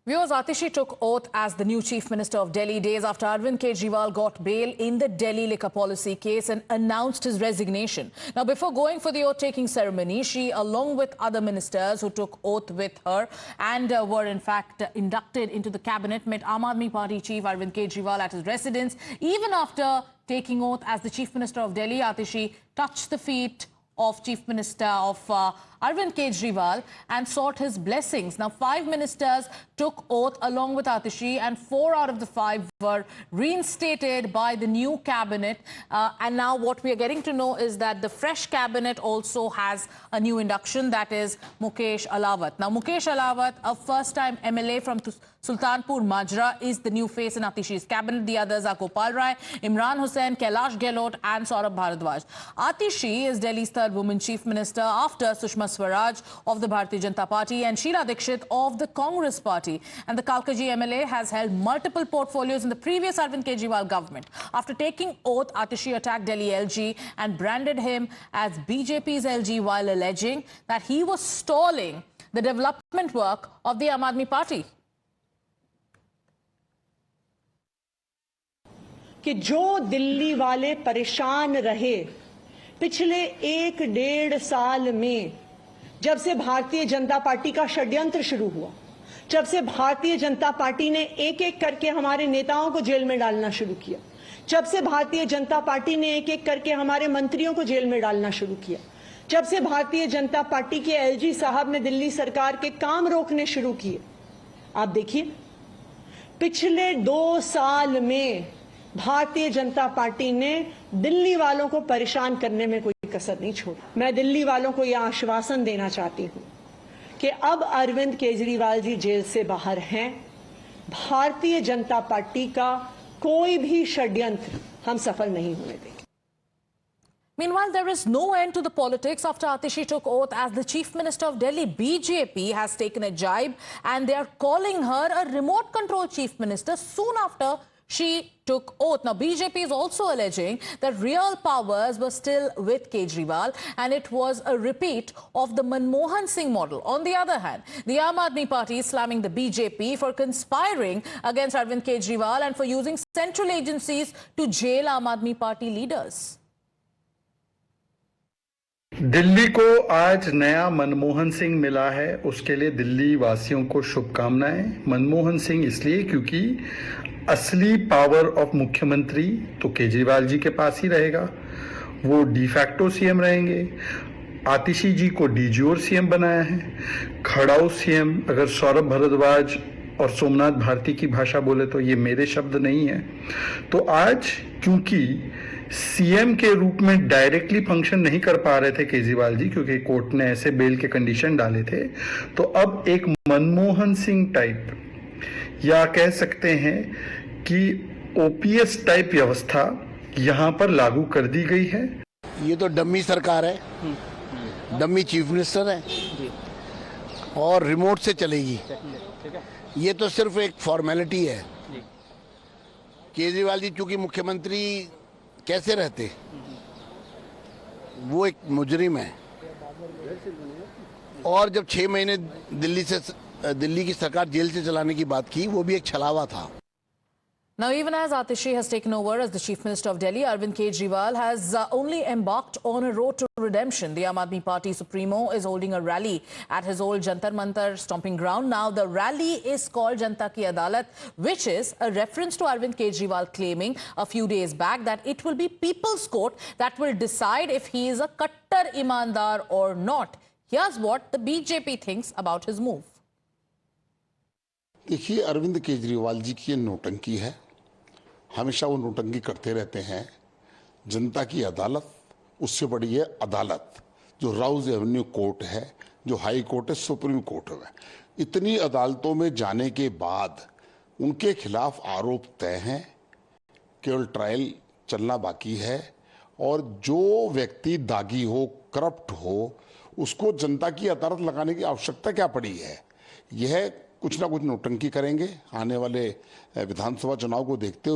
Viewers, Atishi took oath as the new Chief Minister of Delhi days after Arvind Kejriwal got bail in the Delhi liquor policy case and announced his resignation. Now, before going for the oath-taking ceremony, she, along with other ministers who took oath with her and were in fact inducted into the cabinet, met Aam Aadmi Party Chief Arvind Kejriwal at his residence. Even after taking oath as the Chief Minister of Delhi, Atishi touched the feet of Chief Minister of Arvind Kejriwal and sought his blessings. Now, 5 ministers took oath along with Atishi, and 4 out of the 5 were reinstated by the new cabinet. And now what we are getting to know is that the fresh cabinet also has a new induction, that is Mukesh Alawat. Now, Mukesh Alawat, a first-time MLA from Sultanpur Majra, is the new face in Atishi's cabinet. The others are Gopal Rai, Imran Hussain, Kailash Gehlot and Saurabh Bharadwaj. Atishi is Delhi's third woman chief minister after Sushma Swaraj of the Bharatiya Janata Party and Sheila Dikshit of the Congress Party. And the Kalkaji MLA has held multiple portfolios in the previous Arvind Kejriwal government. After taking oath, Atishi attacked Delhi LG and branded him as BJP's LG while alleging that he was stalling the development work of the Aam Aadmi Party. कि जो दिल्ली वाले परेशान रहे पिछले 1-1.5 साल में, जब से भारतीय जनता पार्टी का षड्यंत्र शुरू हुआ, जब से भारतीय जनता पार्टी ने एक-एक करके हमारे नेताओं को जेल में डालना शुरू किया, जब से भारतीय जनता पार्टी ने एक-एक करके हमारे मंत्रियों को जेल में डालना शुरू किया, जब से भारतीय जनता पार्टी के एलजी साहब ने दिल्ली सरकार के काम रोकने शुरू किए, आप देखिए पिछले 2 साल में भारतीय जनता पार्टी ने दिल्ली वालों को परेशान करने में कोई कसर नहीं छोड़ी। मैं दिल्ली वालों को यह आश्वासन देना चाहती हूं कि अब अरविंद केजरीवाल जी जेल से बाहर हैं। भारतीय जनता पार्टी का कोई भी षड्यंत्र हम सफल नहीं होने देंगे। Meanwhile, there is no end to the politics after Atishi took oath as the Chief Minister of Delhi. BJP has taken a jibe and they are calling her a remote control Chief Minister soon after she took oath. Now, BJP is also alleging that real powers were still with Kejriwal and it was a repeat of the Manmohan Singh model. On the other hand, the Aam Aadmi Party is slamming the BJP for conspiring against Arvind Kejriwal and for using central agencies to jail Aam Aadmi Party leaders. Delhi को आज नया मनमोहन सिंह मिला है, उसके लिए दिल्ली वासियों को शुभकामनाएं। मनमोहन सिंह इसलिए क्योंकि असली पावर ऑफ मुख्यमंत्री तो केजरीवाल जी के पास ही रहेगा, वो डिफैक्टो सीएम रहेंगे। आतिशी जी को डीजीओर सीएम बनाया है। खड़ाऊ सीएम अगर सौरभ भारद्वाज और सोमनाथ भारती की भाषा बोले तो ये मेरे शब्द नहीं है। तो आज क्योंकि सीएम के रूप में डायरेक्टली फंक्शन नहीं कर पा रहे थे केजरीवाल जी, क्योंकि कोर्ट ने ऐसे बेल के कंडीशन डाले थे, तो अब एक मनमोहन सिंह टाइप या कह सकते हैं कि ओपीएस टाइप व्यवस्था यहां पर लागू कर दी गई है। ये तो डम्मी सरकार है, डम्मी चीफ मिनिस्टर है और रिमोट से चलेगी। ये तो सिर्फ एक फॉर्मेलिटी है। केजरीवाल जी चूंकि मुख्यमंत्री कैसे रहते, वो एक मुजरिम है और जब 6 महीने दिल्ली की सरकार जेल से चलाने की बात की, वो भी एक छलावा था। Now, even as Atishi has taken over as the Chief Minister of Delhi, Arvind Kejriwal has only embarked on a road to redemption. The Aam Aadmi Party Supremo is holding a rally at his old Jantar Mantar stomping ground. Now, the rally is called Janta Ki Adalat, which is a reference to Arvind Kejriwal claiming a few days back that it will be People's Court that will decide if he is a Kattar Imandar or not. Here's what the BJP thinks about his move. देखिए, अरविंद केजरीवाल जी की ये नौटंकी है, हमेशा वो नौटंकी करते रहते हैं। जनता की अदालत उससे बड़ी है अदालत, जो राउज एवेन्यू कोर्ट है, जो हाई कोर्ट है, सुप्रीम कोर्ट है। इतनी अदालतों में जाने के बाद उनके खिलाफ आरोप तय हैं, केवल ट्रायल चलना बाकी है और जो व्यक्ति दागी हो, करप्ट हो, उसको जनता की अदालत लगाने की आवश्यकता क्या पड़ी है। यह कुछ ना कुछ नौटंकी करेंगे। आने वाले विधानसभा चुनाव को देखते हुए